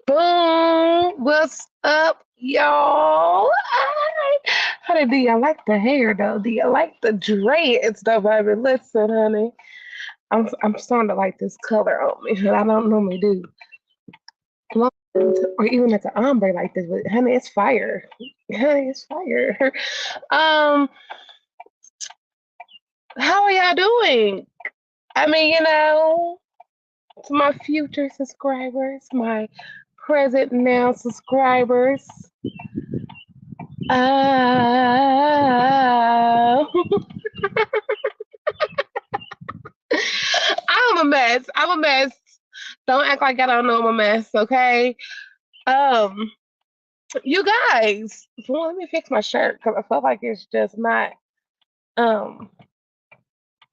Boom! What's up, y'all? Honey, do you like the hair though? Do you like the dreads though, baby? Listen, honey, I'm starting to like this color on me. I don't normally do, or even like an ombre like this, but honey, it's fire. Honey, it's fire. Um, how are y'all doing? I mean, to my future subscribers, my present now subscribers. Uh, I'm a mess. I'm a mess. Don't act like I don't know I'm a mess, okay? Um, you guys, well, let me fix my shirt because I feel like it's just not. Um,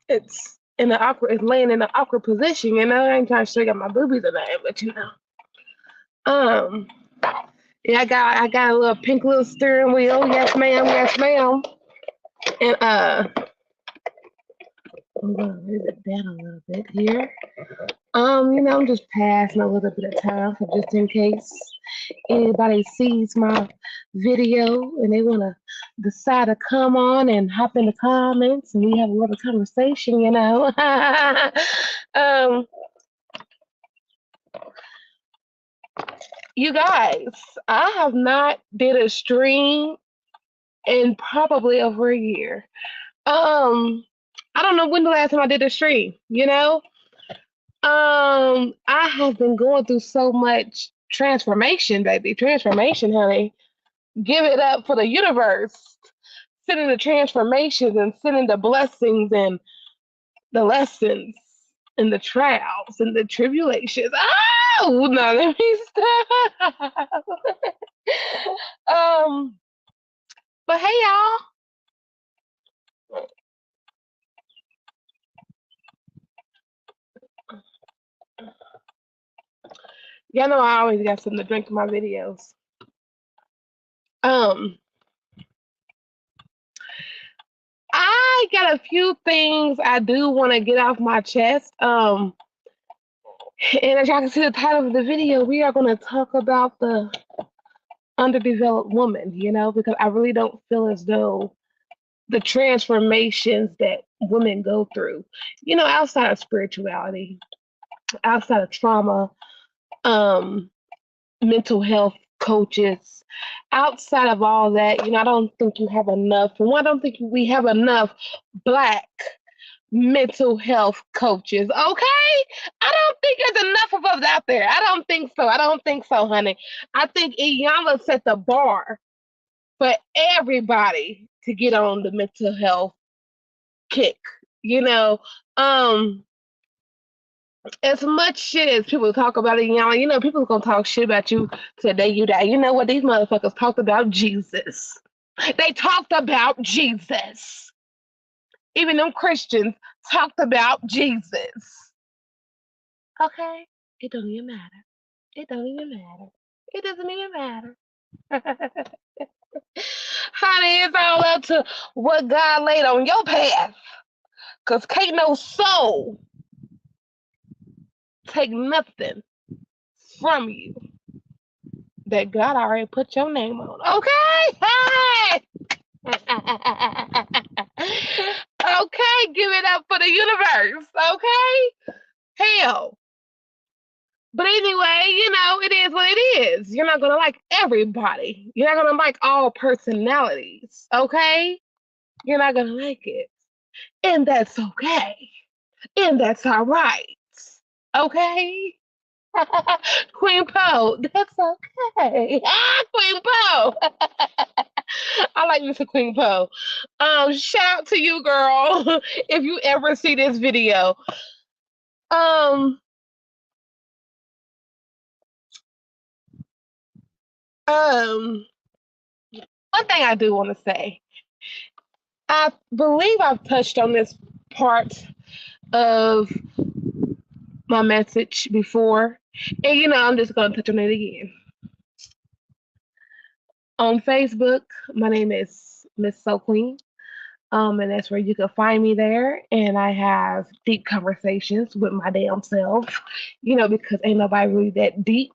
it's laying in an awkward position. I ain't trying to show you my boobies today, but Um, yeah, I got a little pink little steering wheel. Yes, ma'am. Yes, ma'am. And I'm gonna move it down a little bit here. I'm just passing a little bit of time for just in case anybody sees my video and they want to decide to come on and hop in the comments and we have a little conversation. um, you guys, I have not did a stream in probably over a year. I don't know when the last time I did a stream. I have been going through so much transformation, baby. Transformation, honey. Give it up for the universe. Sending the transformations and sending the blessings and the lessons and the trials and the tribulations. Oh, no, let me stop. um, but hey, y'all. Y'all know I always got something to drink in my videos. Um, I got a few things I do want to get off my chest. And as y'all can see the title of the video, we are going to talk about the underdeveloped woman, because I really don't feel as though the transformations that women go through, outside of spirituality, outside of trauma, um, mental health coaches, outside of all that, I don't think you have enough. And I don't think we have enough Black mental health coaches. Okay? I don't think there's enough of us out there. I don't think so. I don't think so, honey. I think Iyanla set the bar for everybody to get on the mental health kick. You know, um, as much shit as people talk about Iyanla, people gonna talk shit about you till the day you die. You know what? These motherfuckers talked about Jesus. They talked about Jesus. Even them Christians talked about Jesus. Okay? It don't even matter. It don't even matter. It doesn't even matter. Honey, it's all up to what God laid on your path. Because can't no soul take nothing from you that God already put your name on. Okay? Hey! Okay, give it up for the universe. Okay? Hell. But anyway, it is what it is. You're not gonna like everybody. You're not gonna like all personalities, okay? You're not gonna like it. And that's okay. And that's all right. Okay? Queen Poe, that's okay. Queen Poe. I like Mr. Queen Poe. Shout out to you, girl, if you ever see this video. Um, um, One thing I do want to say, I believe I've touched on this part of my message before, and I'm just gonna touch on it again. On Facebook, my name is Miss So Queen. And that's where you can find me there. And I have deep conversations with my damn self, because ain't nobody really that deep.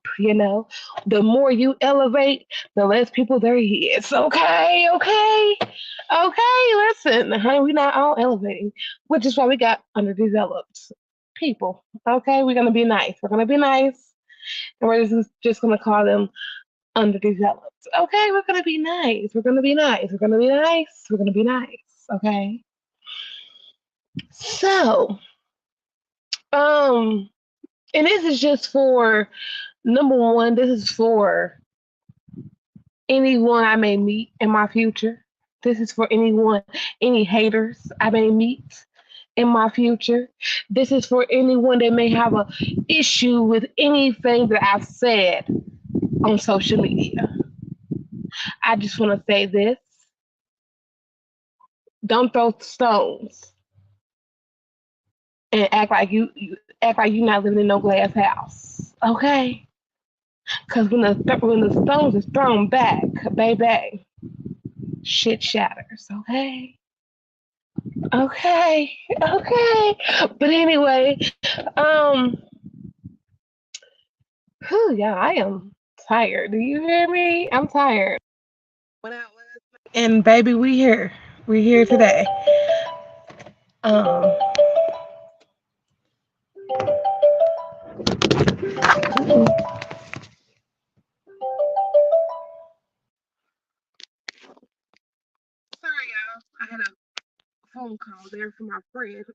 The more you elevate, the less people there is. Okay, okay, okay. Listen, honey, we're not all elevating, which is why we got underdeveloped people. Okay, we're gonna be nice. We're gonna be nice, and we're just gonna call them underdeveloped. Okay, we're gonna be nice. We're gonna be nice. We're gonna be nice. We're gonna be nice. Okay. So, um, and this is just for number one. This is for anyone I may meet in my future. This is for any haters I may meet in my future. This is for anyone that may have a issue with anything that I've said on social media. I just want to say this: don't throw stones and you act like you're not living in no glass house, okay? Because when the stones is thrown back, baby, shit shatters, okay? Okay, okay. But anyway, um, yeah, I am tired. Do you hear me? I'm tired. Went out last night, and baby, we here today. Um, sorry, y'all. I had a phone call there from my friend.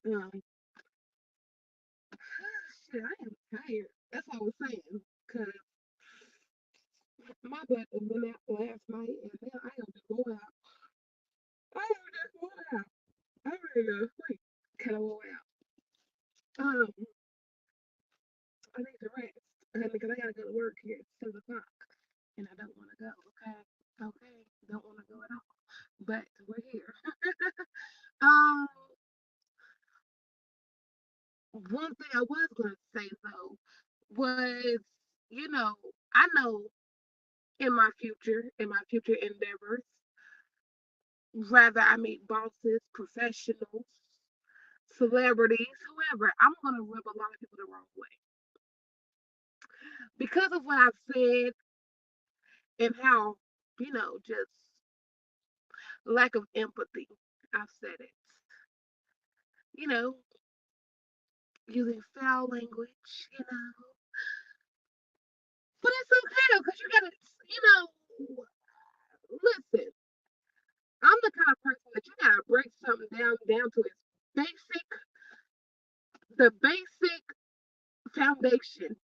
Shit, I am tired. That's what I was saying. Cause my butt went out last night, and now I am just wore out. I am just wore out. I'm ready to go to sleep. Kind of wore out. Um, I need to rest because I gotta go to work here at 7 o'clock, and I don't want to go. Okay, okay, don't want to go at all. But we're here. um, One thing I was gonna say though was, you know, I know in my future endeavors, rather I meet bosses, professionals, celebrities, whoever, I'm gonna rub a lot of people the wrong way because of what I've said and how, just lack of empathy. I've said it. You know, using foul language. But it's okay though, because you gotta, listen. I'm the kind of person that you gotta break something down to its basic, the basic foundation,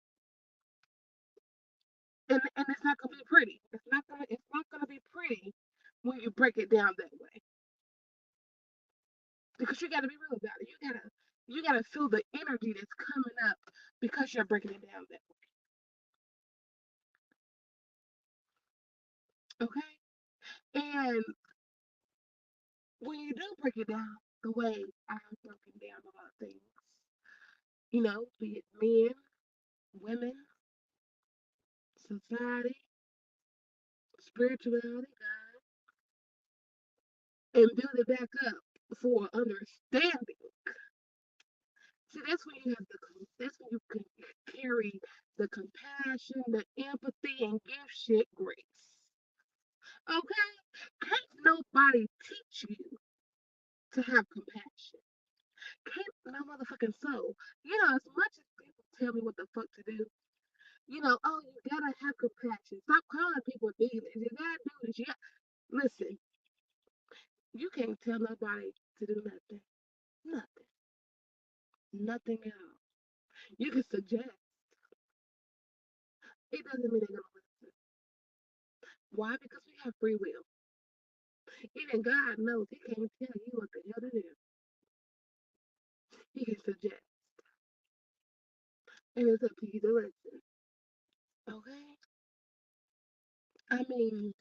and it's not gonna be pretty. It's not gonna be pretty when you break it down that way, because you gotta be real about it. You gotta feel the energy that's coming up because you're breaking it down that way. Okay, and when you do break it down the way I have broken down a lot of things, be it men, women, society, spirituality, and build it back up for understanding. See, that's when you can carry the compassion, the empathy, and give shit grace. Okay? Can't nobody teach you to have compassion. Can't no motherfucking soul. As much as people tell me what the fuck to do, oh, you gotta have compassion. Stop calling people demons. You gotta do this. Listen, you can't tell nobody to do nothing. Nothing. Nothing at all. You can suggest. It doesn't mean they're gonna listen. Why? Because we have free will. Even God knows He can't tell you what the hell to do. He can suggest, and it's up to you to listen. Okay? I mean,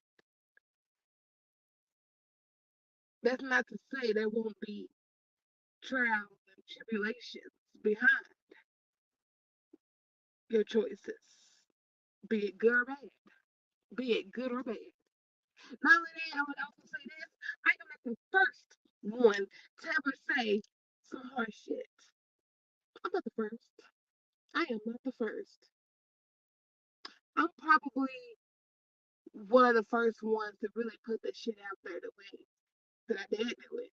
that's not to say there won't be trials and tribulations behind your choices, be it good or bad. Be it good or bad. Not only that, I would also say this: I am not the first one to ever say some harsh shit. I'm not the first. I am not the first. I'm probably one of the first ones to really put the shit out there the way that I did do it.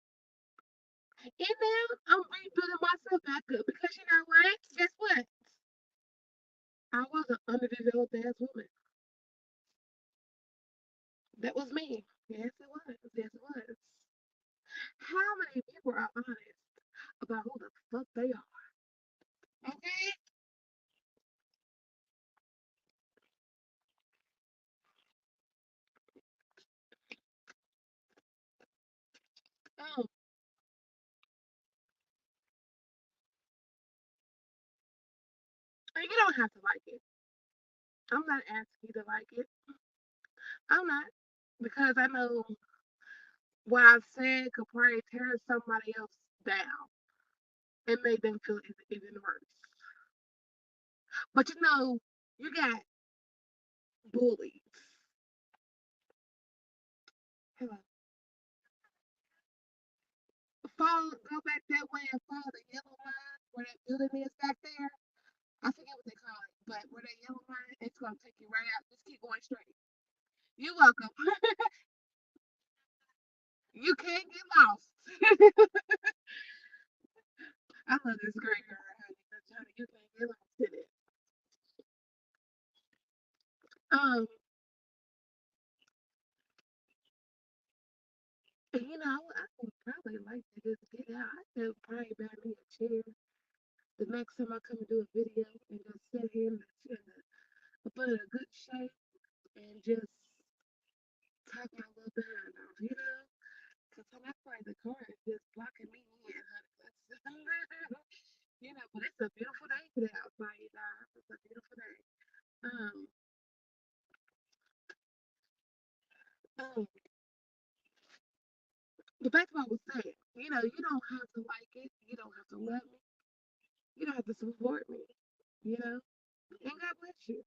And now I'm rebuilding myself back up because you know what? Guess what? I was an underdeveloped ass woman. That was me. Yes, it was. Yes, it was. How many people are honest about who the fuck they are? Okay? Um, and you don't have to like it. I'm not asking you to like it. I'm not. Because I know what I've said could probably tear somebody else down and make them feel even worse. But you know, you got bullies. Hello. Go back that way and follow the yellow line where that building is back there. I forget what they call it, but where that yellow line, it's gonna take you right out. Just keep going straight. You're welcome. You can't get lost. I love this great girl, honey. Honey, you can't get lost in it. Um, and you know, I would probably like to just get out. I could probably buy me a chair the next time I come and do a video and just sit here put in a good shape and just talk my little behind off, you know? Because I'm not like the car is just blocking me in, honey. You know, but it's a beautiful day today outside, you guys. It's a beautiful day. Um, um, but back to what I was saying, you know, you don't have to like it, you don't have to love me, you don't have to support me, you know? And God bless you.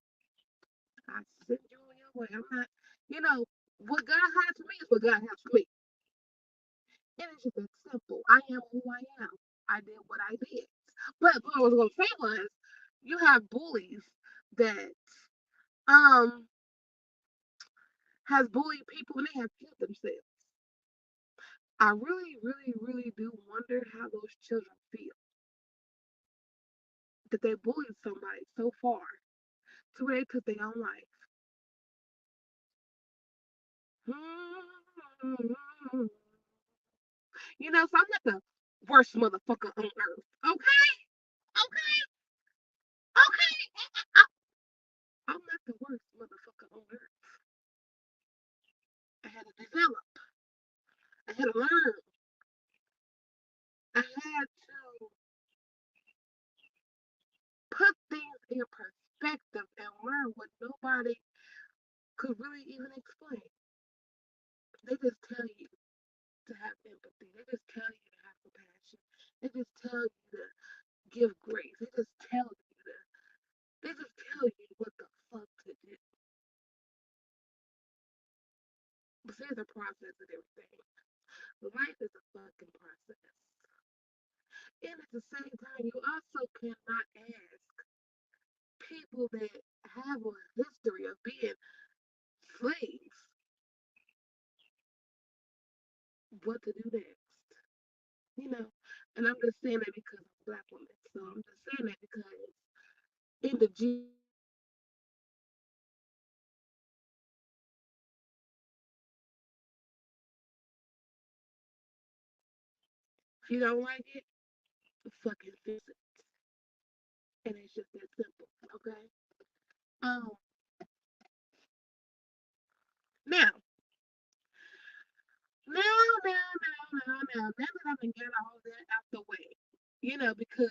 I send you on your way. I'm not, you know, what God has for me is what God has for me. It is just that simple. I am who I am. I did what I did. But what I was gonna say was, you have bullies that um has bullied people and they have killed themselves. I really, really, really do wonder how those children feel that they bullied somebody so far to where they took their own life. You know, so I'm not the worst motherfucker on earth. Okay, okay, okay. I'm not the worst motherfucker on earth. I had to develop. I had to learn. I had to put things in perspective and learn what nobody could really even explain. They just tell you to have empathy. They just tell you to have compassion. They just tell you to give grace. They just tell you what the fuck to do. But there's a process and everything. Life is a fucking process. And at the same time, you also cannot ask people that have a history of being slaves what to do next. You know, and I'm just saying that because I'm a black woman. So I'm just saying that because in the G, if you don't like it, fucking fix it. And it's just that simple. Okay. Um. Now, now that I can get all that out the way, you know, because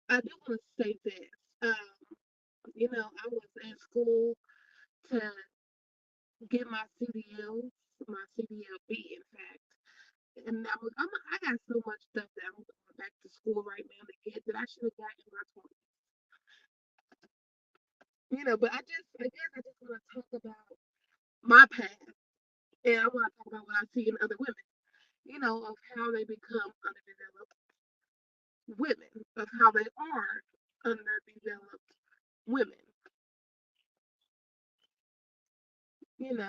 I do want to say this. You know, I was in school to get my CDL, my CDLB, in fact. And I got so much stuff that I'm going back to school right now to get that I should have got in my 20s. You know, but I guess I just want to talk about my path And I want to talk about what I see in other women, of how they become underdeveloped women, of how they are underdeveloped women, and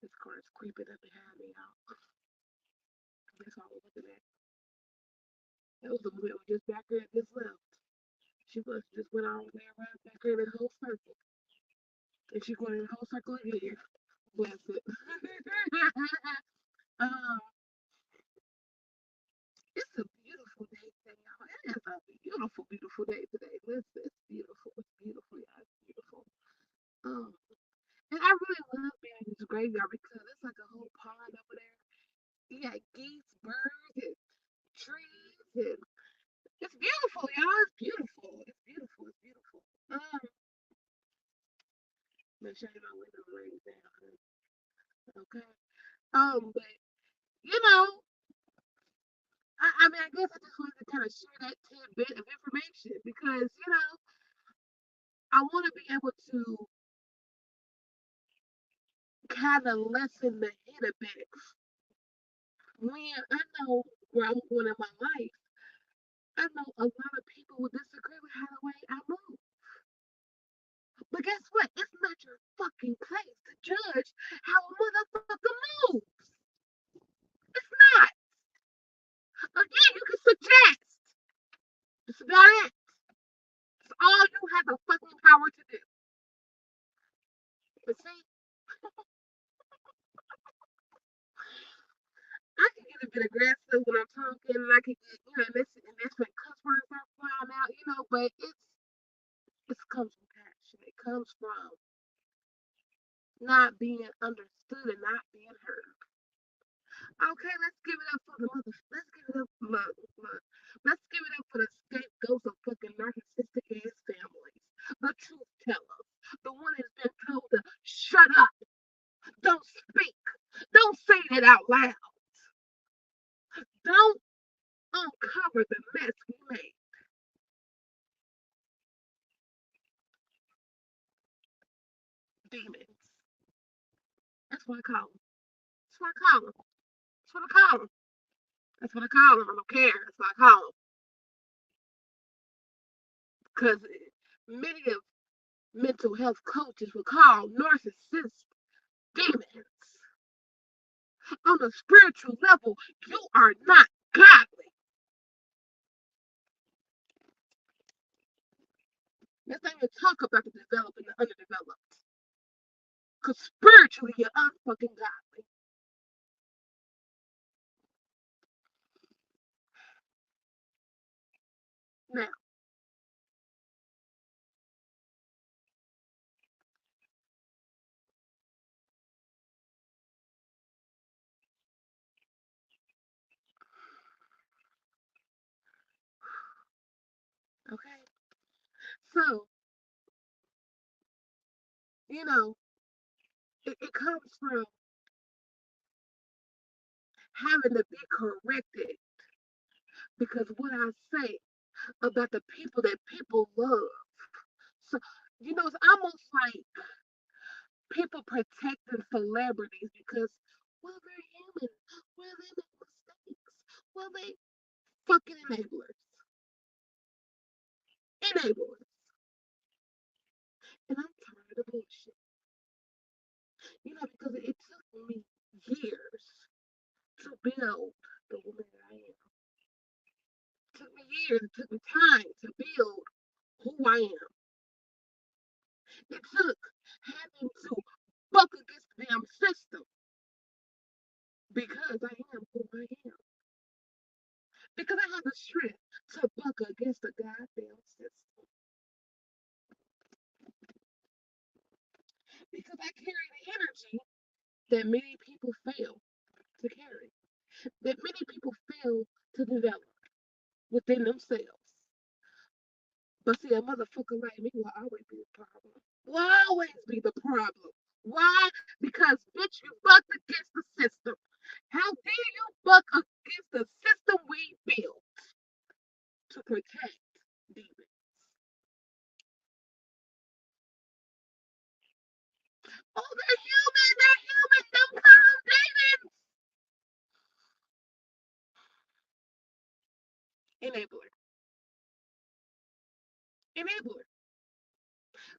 this car is creeping up behind me, y'all. That's all we're looking at. That was the woman that was just back there just left. She must just went all the way around back there in the whole circle. And she's going in the whole circle again. Bless it. um, it's a beautiful day today, y'all. It is a beautiful, beautiful day today. Listen, it's beautiful. It's beautiful, y'all. It's beautiful. Um, and I really love being in this graveyard because it's like a whole pond over there. You got geese, birds, and trees, and it's beautiful, y'all. It's beautiful. It's beautiful. It's beautiful. Make sure my window rains down. Okay. But you know, I mean, I guess I just wanted to kind of share that tidbit of information because I want to be able to kind of lessen the hit a bit when I know where I'm going in my life. I know a lot of people will disagree with how the way I move. But guess what? It's not your fucking place to judge how a motherfucker moves. It's not. Again, you can suggest. That's about it. It's all you have the fucking power to do. But see, I can get a bit aggressive when I'm talking, and I can get, and that's when cuss words are flying out, but it comes from passion. It comes from not being understood and not being heard. Okay, let's give it up for the mother. Let's give it up, look. Let's give it up for the scapegoats of fucking narcissistic ass families. The truth tellers. The one that's been told to shut up. Don't speak. Don't say it out loud. Don't uncover the mess we made. Demons. That's what I call them. That's what I call them. That's what I call them. That's what I call them. I don't care. That's what I call them. Because many of mental health coaches will call narcissists demons. On a spiritual level, you are not godly. Let's not even talk about the developed and the underdeveloped. Because spiritually, you're unfucking godly. Now, okay? So, you know, it comes from having to be corrected because what I say about the people that people love. So, it's almost like people protecting celebrities because, well, they're human. Well, they make mistakes. Well, they fucking enablers. Enablers. And I'm tired of bullshit. Because it took me years to build the woman that I am. It took me years, it took me time to build who I am. It took having to buck against the damn system because I am who I am. Because I have the strength to buck against the goddamn system. Because I carry the energy that many people fail to carry, that many people fail to develop within themselves. But see, a motherfucker like me will always be the problem. Will always be the problem. Why? Because, bitch, you bucked against the system. How dare you buck against the system we built to protect demons? Enabler. Enabler.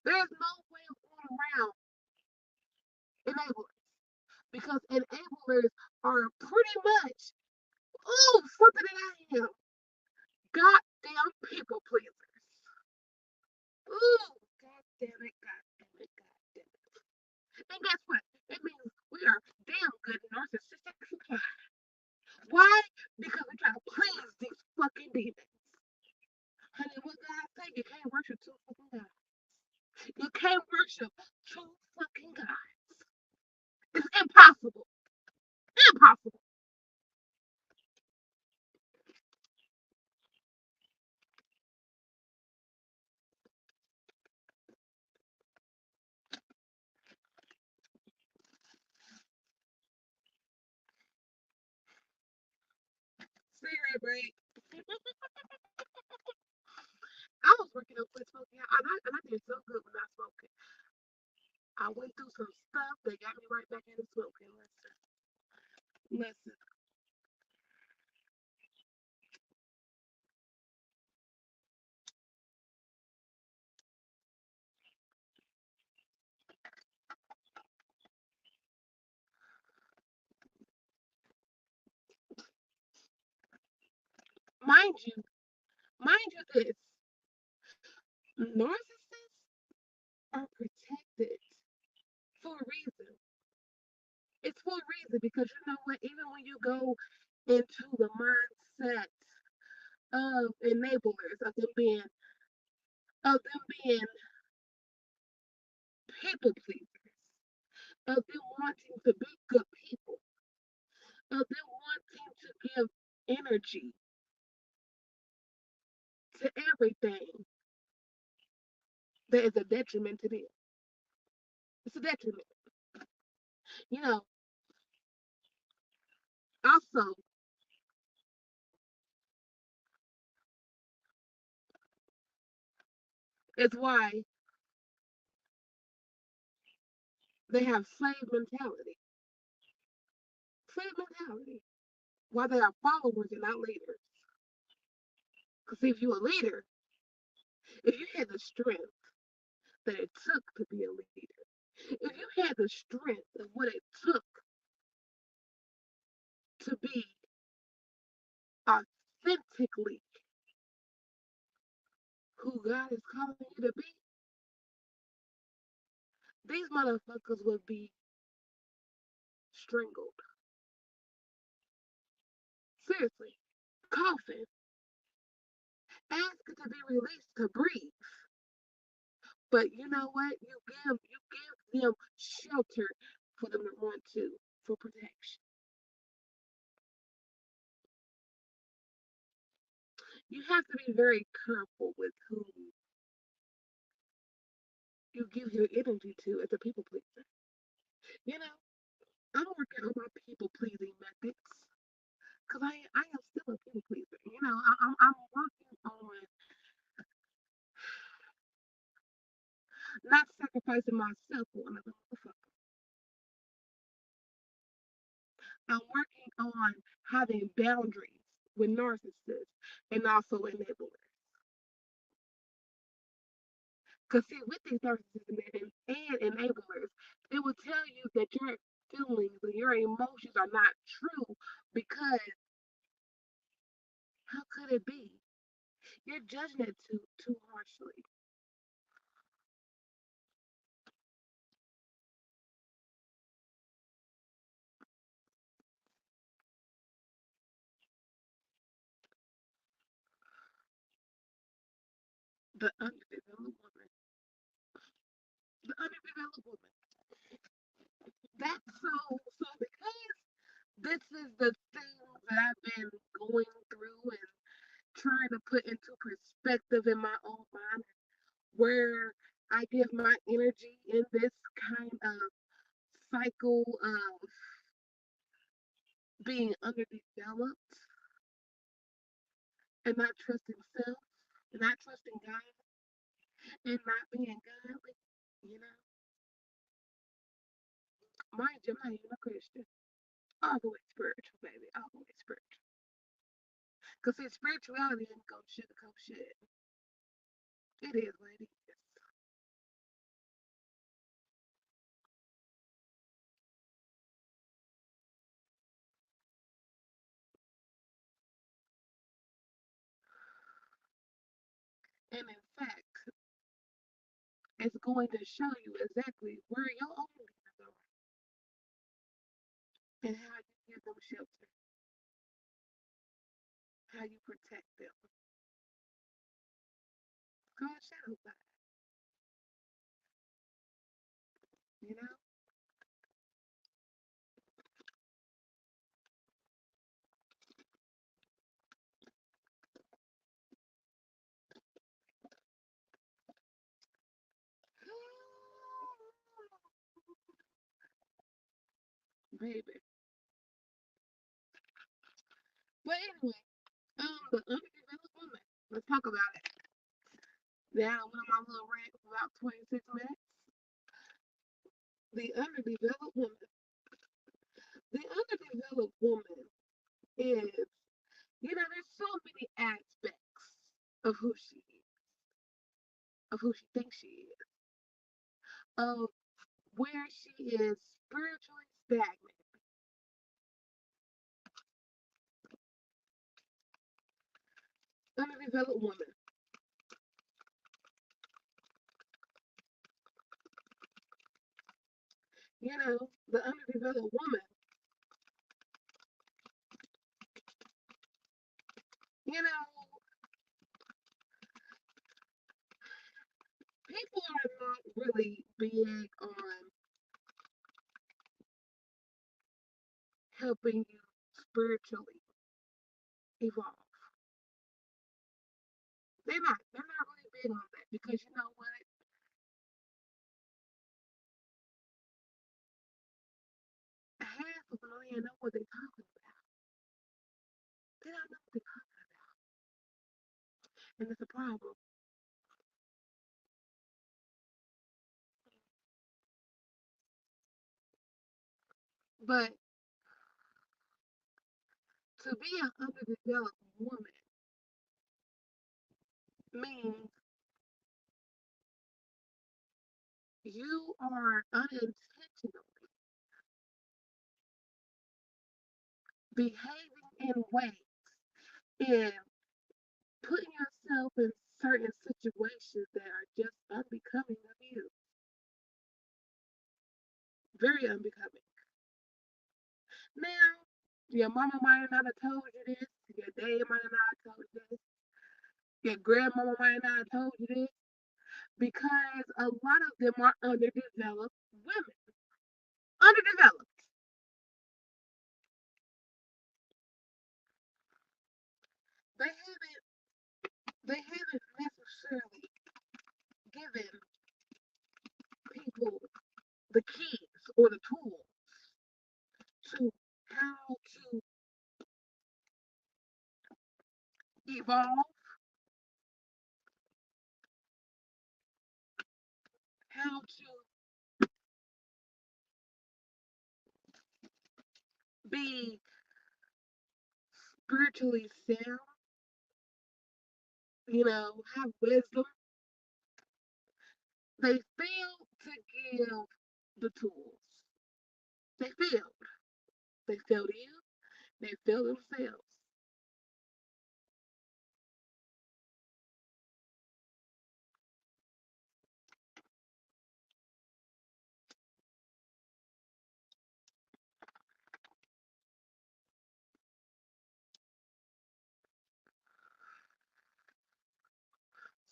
There's no way of going around enablers because enablers are pretty much, oh, something that I am. Goddamn people pleasers. Ooh, god damn it, god damn it, god damn it. And guess what? It means we are damn good narcissistic supply. Why? Because we try to please these fucking demons. Honey, what God say? You can't worship two fucking gods. You can't worship two fucking gods. It's impossible. Impossible. Cigarette break. I was working up with smoking, and I did so good when I smoked. I went through some stuff that got me right back into smoking. Listen. Mind you, mind you this, narcissists are protected for a reason. It's for a reason because you know what? Even when you go into the mindset of enablers, of them being people pleasers, of them wanting to be good people, of them wanting to give energy to everything that is a detriment to them. It's a detriment. You know, also, it's why they have slave mentality. Slave mentality. Why they are followers and not leaders. Because if you're a leader, if you had the strength that it took to be a leader, if you had the strength of what it took to be authentically who God is calling you to be, these motherfuckers would be strangled. Seriously. Coughing, asking to be released to breathe. But you know what? You give them shelter for them to run to for protection. You have to be very careful with who you give your energy to as a people pleaser. You know, I'm working on my people pleasing methods because I am still a people pleaser. You know, I'm working on not sacrificing myself for another motherfucker. I'm working on having boundaries with narcissists and also enablers. Because see, with these narcissists and enablers, it will tell you that your feelings and your emotions are not true because how could it be? You're judging it too harshly. The underdeveloped woman. The underdeveloped woman. That's so because this is the thing that I've been going through and trying to put into perspective in my own mind where I give my energy in this kind of cycle of being underdeveloped and not trusting self, not trusting God, and not being godly. You know, mind you, I'm not even a Christian. All the way spiritual, baby. All the way spiritual. Because see, spirituality ain't gonna sugarcoat shit. It is what it is. And in fact, it's going to show you exactly where your own leaders are and how you give them shelter, how you protect them. God shadow side, you know? Baby. But anyway, the underdeveloped woman. Let's talk about it. Now, I went on my little rant for about 26 minutes. The underdeveloped woman. The underdeveloped woman is, there's so many aspects of who she is, of who she thinks she is, of where she is spiritually stagnant. Underdeveloped woman. The underdeveloped woman, you know, people are not really big on helping you spiritually evolve. They're not really big on that because you know what? Half of them don't even know what they're talking about. They don't know what they're talking about. And it's a problem. But to be an underdeveloped woman means you are unintentionally behaving in ways and putting yourself in certain situations that are just unbecoming of you. Very unbecoming. Now, your mama might not have told you this, your dad might not have told you this, your grandmama might not have told you this, because a lot of them are underdeveloped women. Underdeveloped. They haven't necessarily given people the keys or the tools to how to evolve, how to be spiritually sound, have wisdom. They failed to give the tools. They failed. They failed you. They failed themselves.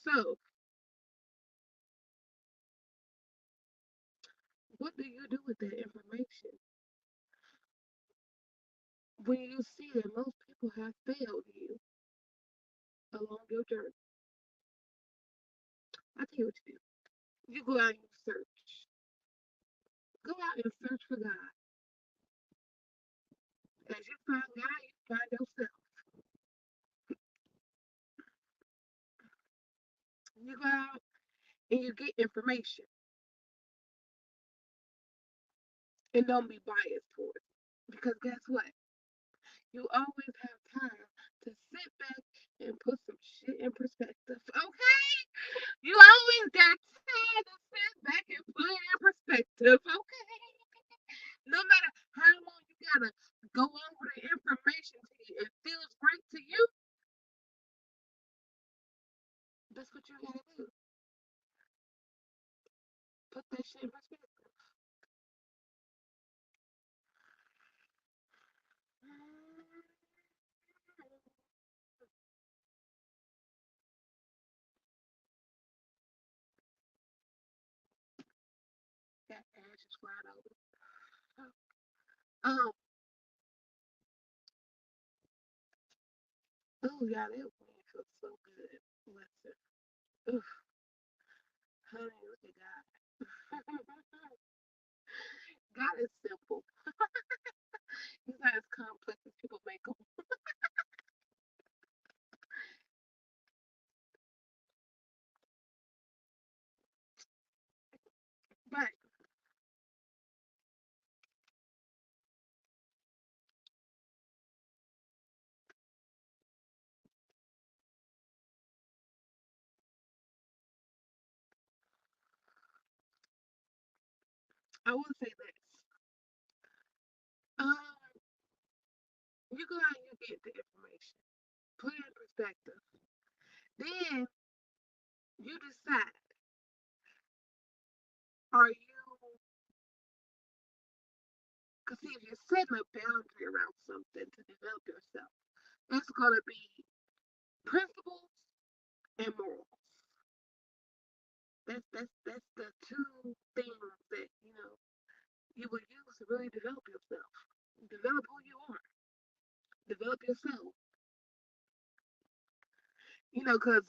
So, what do you do with that information when you see that most people have failed you along your journey? I tell you what you do. You go out and search. Go out and search for God. As you find God, you find yourself. You go out and you get information and don't be biased towards it. Because guess what? You always have time to sit back and put some shit in perspective. Okay? You always got time to sit back and put it in perspective. Okay? No matter how long you gotta go over the information to you, it feels right to you. That's what you gotta do. Put that shit in perspective. Got ashes flying over. Um, oh yeah, that wind feels so good. Listen, oof, honey, look at God. God is simple. He's not as complex as people make him. But I will say this. Um, you go out and you get the information. Put it in perspective. Then you decide, are you, because see, if you're setting a boundary around something to develop yourself, it's going to be principles and morals. That's the two things that, you will use to really develop yourself. Develop who you are. Develop yourself. Because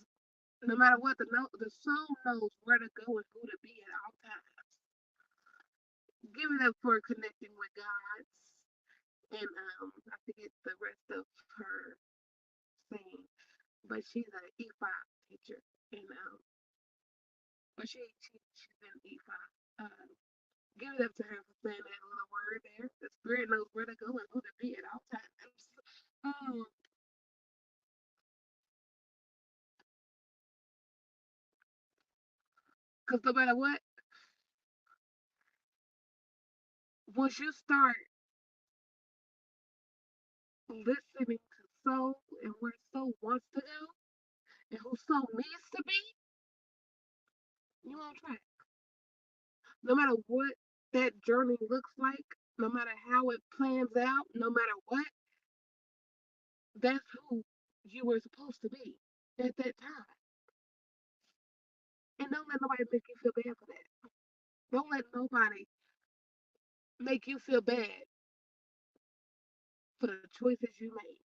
no matter what, the soul knows where to go and who to be at all times. Give it up for connecting with God. And I forget the rest of her saying, but she's an E5 teacher, and but she's in E5. Give it up to her for saying that little word there. The spirit knows where to go and who to be at all times. Um, because no matter what, once you start listening to soul and where soul wants to go and who soul needs to be, you on track. No matter what that journey looks like, no matter how it plans out, no matter what, that's who you were supposed to be at that time. And don't let nobody make you feel bad for that. Don't let nobody make you feel bad for the choices you made.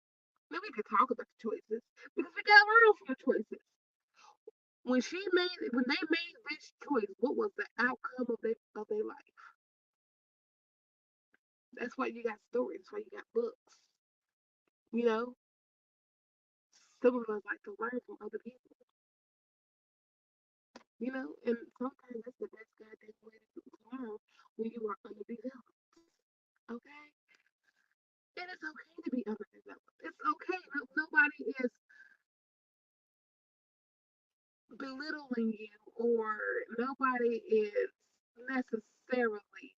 Maybe we could talk about the choices because we got room for the choices. When they made this choice, what was the outcome of their life? That's why you got stories. That's why you got books. You know, some of us like to learn from other people. And sometimes that's the best goddamn way to learn when you are underdeveloped. Okay, and it's okay to be underdeveloped. It's okay. Nobody is belittling you, or nobody is necessarily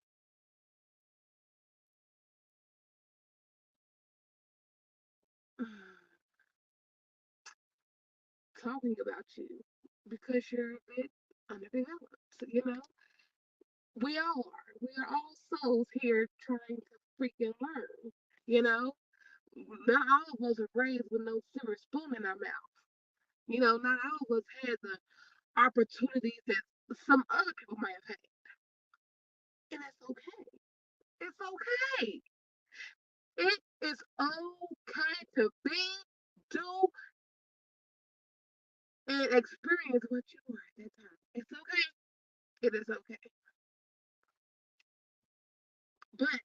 talking about you because you're a bit underdeveloped. We all are. We are all souls here trying to freaking learn. You know, not all of us are raised with no silver spoon in our mouth. Not all of us had the opportunities that some other people might have had. And it's okay. It's okay. It is okay to be, do, and experience what you were at that time. It's okay. It is okay. But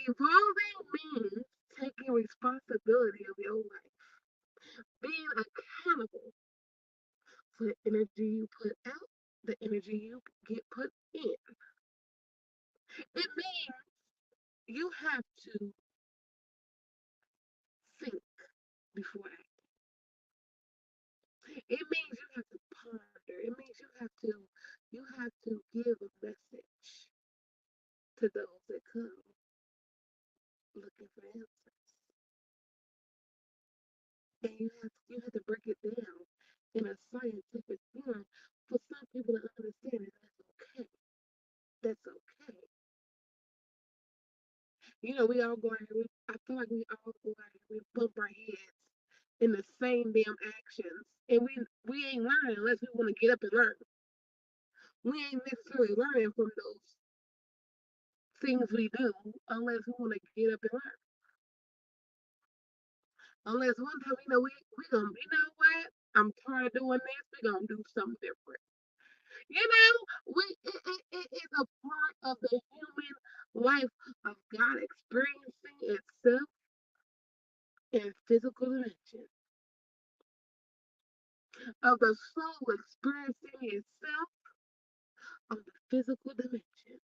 evolving means taking responsibility of your life, being accountable for the energy you put out, the energy you get put in. It means you have to before acting. It means you have to ponder. It means you have to give a message to those that come looking for answers. And you have to break it down in a scientific form for some people to understand that that's okay. That's okay. We all go out here. I feel like we all go out here. We bump our heads in the same damn actions, and we ain't learning unless we want to get up and learn. We ain't necessarily learning from those things we do unless we want to get up and learn. Unless one time, we gonna, what? I'm tired of doing this. We gonna do something different. It is a part of the human life of God experiencing itself in physical dimension, of the soul experiencing itself on the physical dimension.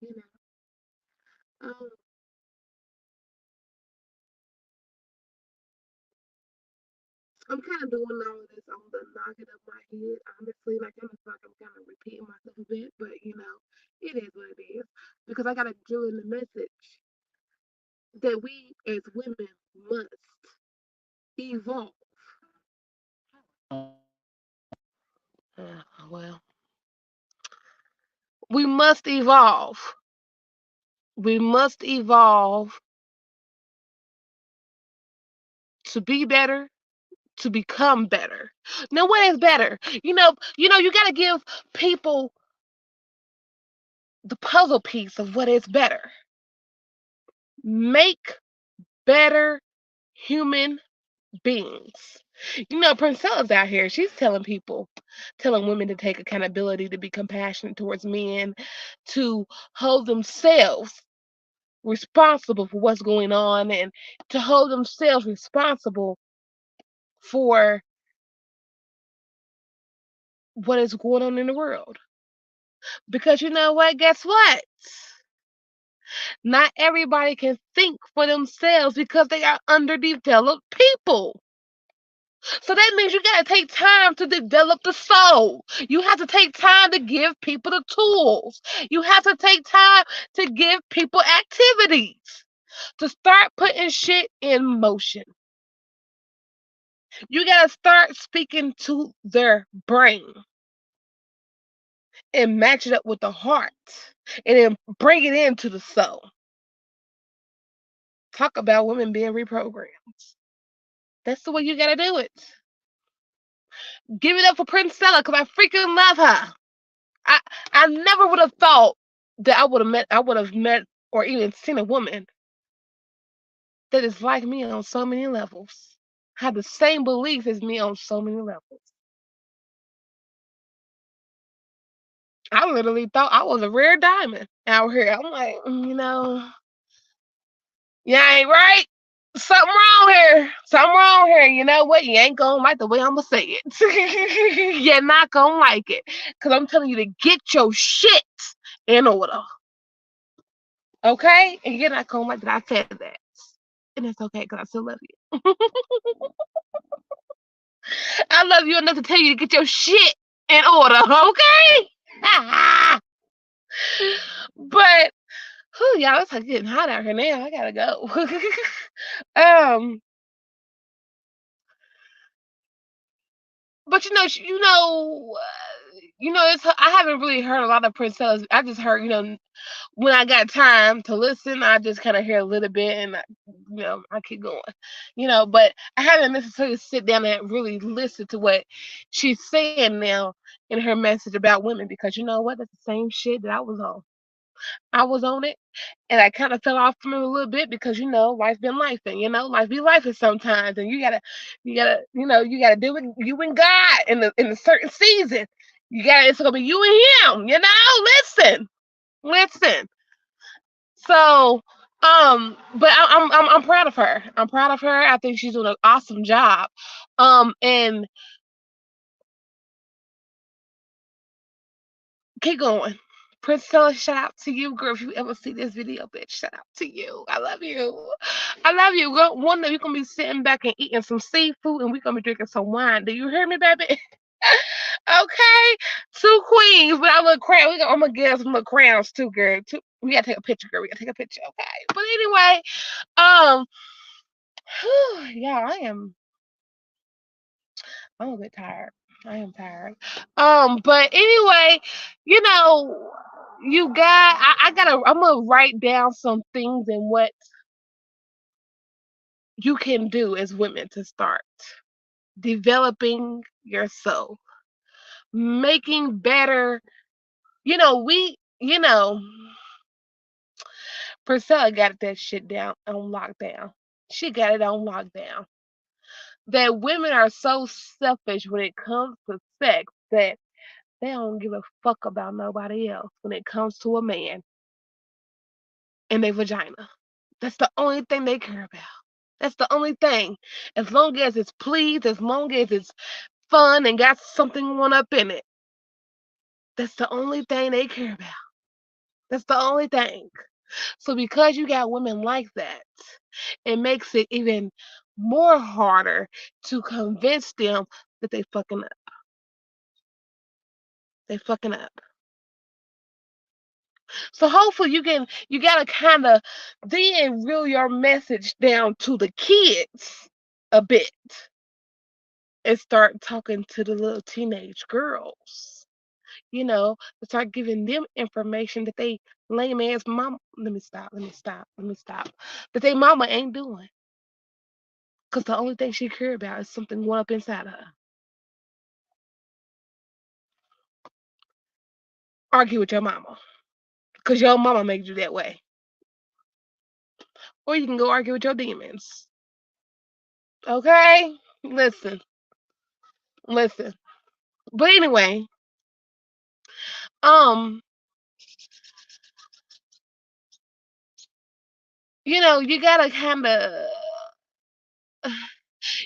You know, I'm kind of doing all of this on the noggin of my head. Honestly, like I feel like I'm kind of repeating myself a bit, but it is what it is because I gotta drill in the message that we as women must evolve. Well, we must evolve. We must evolve to be better, to become better. Now, what is better? You got to give people the puzzle piece of what is better. Make better human beings. Princella's out here. She's telling women to take accountability, to be compassionate towards men, to hold themselves responsible for what's going on, and to hold themselves responsible for what is going on in the world. Because you know what? Guess what? Not everybody can think for themselves because they are underdeveloped people. So that means you got to take time to develop the soul. You have to take time to give people the tools. You have to take time to give people activities to start putting shit in motion. You got to start speaking to their brain and match it up with the heart and then bring it into the soul. Talk about women being reprogrammed. That's the way you got to do it. Give it up for Princella because I freaking love her. I I never would have thought that I would have met or even seen a woman that is like me on so many levels. Have the same beliefs as me on so many levels. I literally thought I was a rare diamond out here. I'm like, yeah, ain't right. Something wrong here. Something wrong here. You know what? You ain't gonna like the way I'm gonna say it. You're not gonna like it. Cause I'm telling you to get your shit in order. Okay? And you're not gonna like that I said that. And it's okay because I still love you. I love you enough to tell you to get your shit in order, okay? But y'all, it's like getting hot out here now. I gotta go. um, but it's I haven't really heard a lot of Princella's. I just heard, when I got time to listen, I just kind of hear a little bit and I keep going, but I haven't necessarily sit down and really listen to what she's saying now in her message about women because you know what? That's the same shit that I was on. I was on it and I kind of fell off from it a little bit because life been life and life be life sometimes and you gotta do it you and God in a certain season. It's gonna be you and him, listen. So, but I'm proud of her. I'm proud of her. I think she's doing an awesome job. And keep going. Priscilla, shout out to you, girl. If you ever see this video, bitch, shout out to you. I love you. I love you, girl. One day we're gonna be sitting back and eating some seafood, and we're gonna be drinking some wine. Do you hear me, baby? Okay, two queens, but I'm a crown. I'm gonna get some little crowns too, girl. We gotta take a picture, girl. We gotta take a picture, okay? But anyway, um, yeah, I'm a bit tired. I am tired. But anyway, you know, I'm gonna write down some things and what you can do as women to start developing yourself, making better. Priscilla got that shit down on lockdown. She got it on lockdown. That women are so selfish when it comes to sex that they don't give a fuck about nobody else when it comes to a man and their vagina. That's the only thing they care about. That's the only thing. As long as it's pleased, as long as it's fun and got something one up in it. That's the only thing they care about. That's the only thing. So because you got women like that, it makes it even more harder to convince them that they fucking up. They fucking up. So hopefully you gotta kind of then reel your message down to the kids a bit and start talking to the little teenage girls. Start giving them information that they lame ass mom. Let me stop. That they mama ain't doing. Cause the only thing she care about is something going up inside of her. Argue with your mama. Cause your mama made you that way. Or you can go argue with your demons. Okay? Listen. But anyway, um, you gotta kinda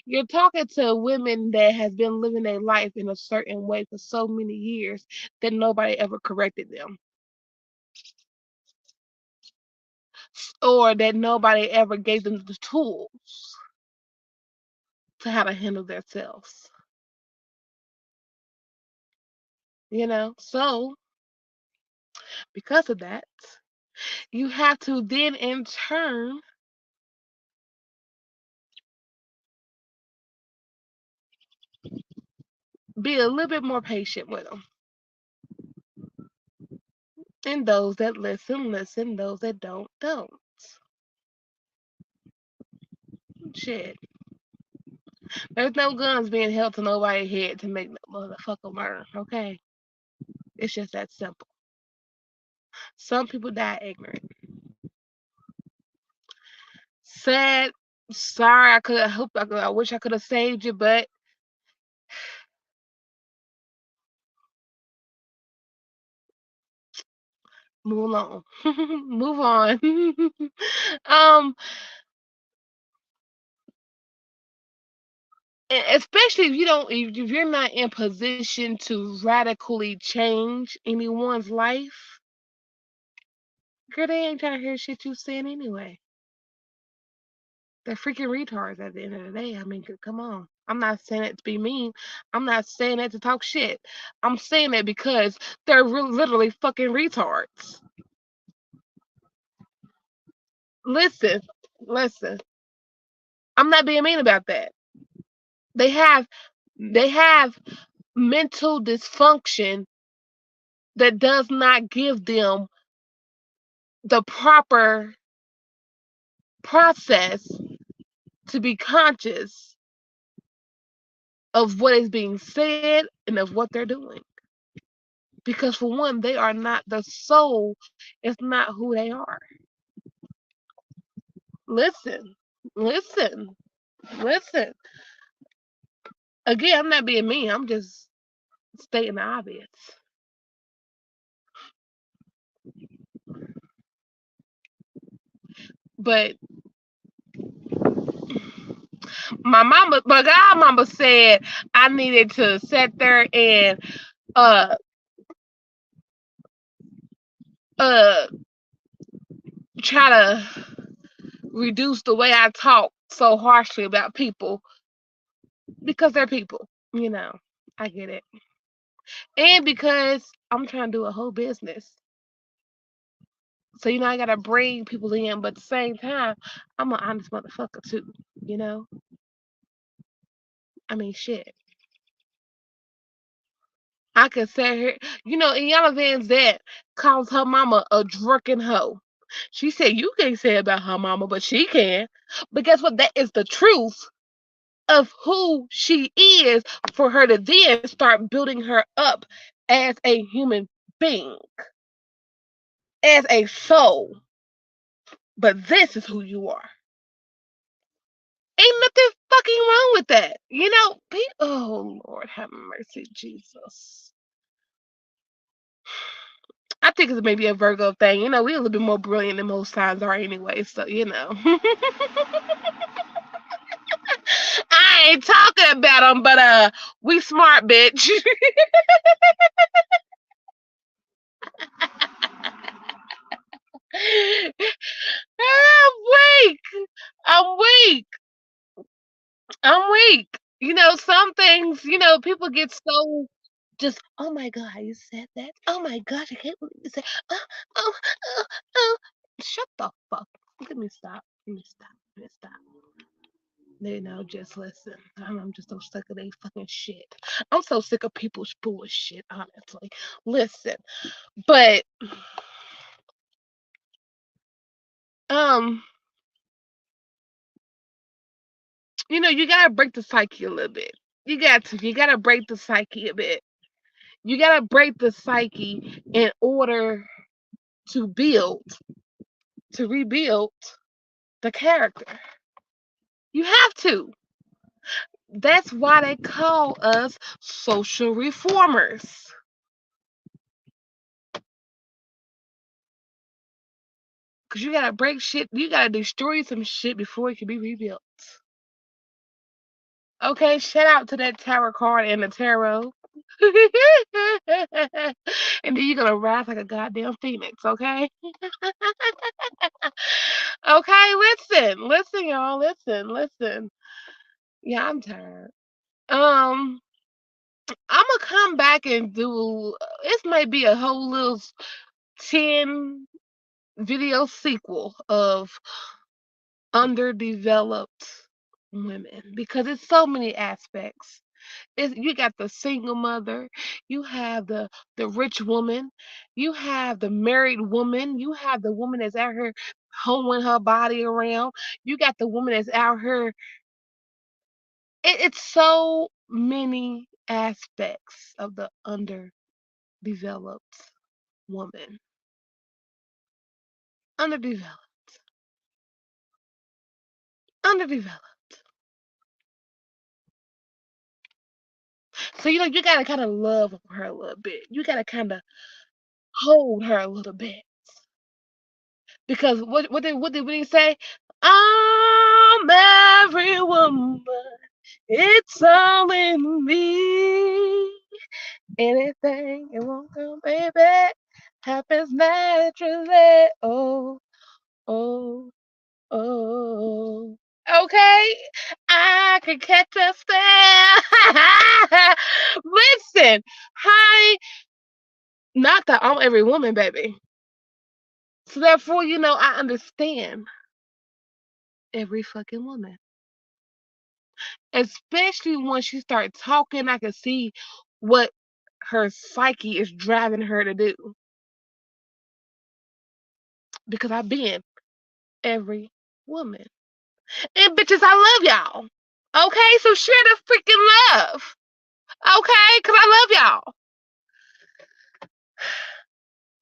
you're talking to women that has been living their life in a certain way for so many years that nobody ever corrected them. Or that nobody ever gave them the tools to how to handle themselves. So because of that, you have to then in turn be a little bit more patient with them. And those that listen, listen. Those that don't, don't. Shit. There's no guns being held to nobody's head to make no motherfucker learn, okay? It's just that simple. Some people die ignorant. Sad, sorry, I wish I could have saved you, but move along. Move on. um, Especially if you're not in position to radically change anyone's life, girl, they ain't trying to hear shit you saying anyway. They're freaking retards at the end of the day. I mean, come on. I'm not saying it to be mean. I'm not saying that to talk shit. I'm saying that because they're literally fucking retards. Listen, listen. I'm not being mean about that. They have mental dysfunction that does not give them the proper process to be conscious of what is being said and of what they're doing. Because for one, they are not the soul, it's not who they are. Listen, listen, listen. Again, I'm not being mean, I'm just stating the obvious. But my godmama said I needed to sit there and uh try to reduce the way I talk so harshly about people because they're people, you know. I get it. And because I'm trying to do a whole business. So, I gotta bring people in, but at the same time, I'm an honest motherfucker too, you know? I mean, shit. I could say her, Iyanla Vanzant calls her mama a drunken hoe. She said you can't say about her mama, but she can. But guess what? That is the truth of who she is for her to then start building her up as a human being, as a soul. But this is who you are. Ain't nothing fucking wrong with that. Oh Lord have mercy, Jesus. I think it's maybe a Virgo thing. We're a little bit more brilliant than most signs are anyway, so. I ain't talking about them, but we smart, bitch. I'm weak. I'm weak. I'm weak. Some things, people get so just, oh my God, you said that. Oh my gosh, I can't believe you said, oh, oh, oh, oh. Shut the fuck. Let me stop. Let me stop. Let me stop. Just listen. I'm just so sick of they fucking shit. I'm so sick of people's bullshit, honestly. Listen, but um, you gotta break the psyche a little bit. You gotta break the psyche a bit. You gotta break the psyche in order to rebuild the character. You have to. That's why they call us social reformers. Cause you gotta break shit. You gotta destroy some shit before it can be rebuilt. Okay, shout out to that tarot card and the tarot. And then you're gonna rise like a goddamn phoenix, okay? Okay, listen, y'all, listen. Yeah, I'm tired. Um, I'm gonna come back and do. This might be a whole little 10 video sequel of underdeveloped women because it's so many aspects. You got the single mother, you have the rich woman, you have the married woman, you have the woman that's out here hoeing her body around, you got the woman that's out here. It's so many aspects of the underdeveloped woman. Underdeveloped, underdeveloped. So you gotta kind of love her a little bit. You gotta kind of hold her a little bit because what did he say? I'm every woman. It's all in me. Anything it won't come, baby, happens naturally. Oh, oh, oh. Okay, I can catch a stare. Listen, hi, not that I'm every woman, baby. So therefore, I understand every fucking woman. Especially once she starts talking, I can see what her psyche is driving her to do. Because I've been every woman. And bitches, I love y'all. Okay, so share the freaking love. Okay, cause I love y'all.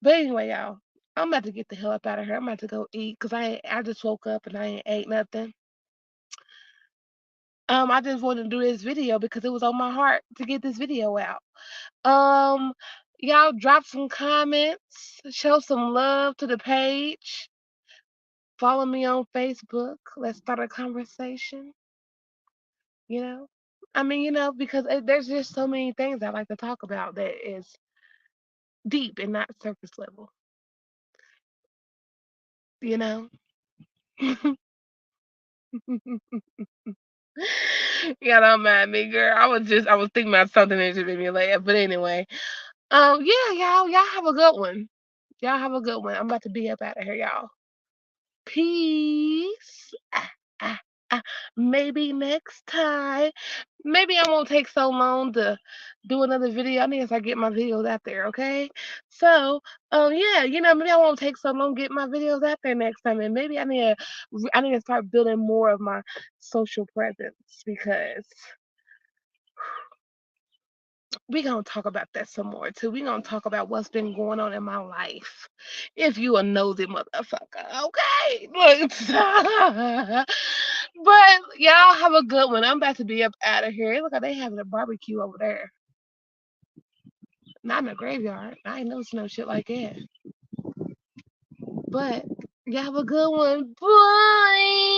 But anyway, y'all, I'm about to get the hell up out of here. I'm about to go eat because I just woke up and I ain't ate nothing. I just wanted to do this video because it was on my heart to get this video out. Um, y'all drop some comments, show some love to the page. Follow me on Facebook. Let's start a conversation. You know, because there's just so many things I like to talk about that is deep and not surface level. you know. Yeah, don't mind me, girl. I was thinking about something that just made me laugh. But anyway, yeah, y'all have a good one. Y'all have a good one. I'm about to be up out of here, y'all. Peace. Ah, ah. Maybe next time. Maybe I won't take so long to do another video. I need to start getting my videos out there, okay? So, yeah, maybe I won't take so long to get my videos out there next time, and maybe I need to start building more of my social presence because we gonna talk about that some more too. We gonna talk about what's been going on in my life. If you a nosy motherfucker, okay? Look, but y'all have a good one. I'm about to be up out of here. Look, they having a barbecue over there. Not in the graveyard. I ain't noticed no shit like that. But y'all have a good one. Bye.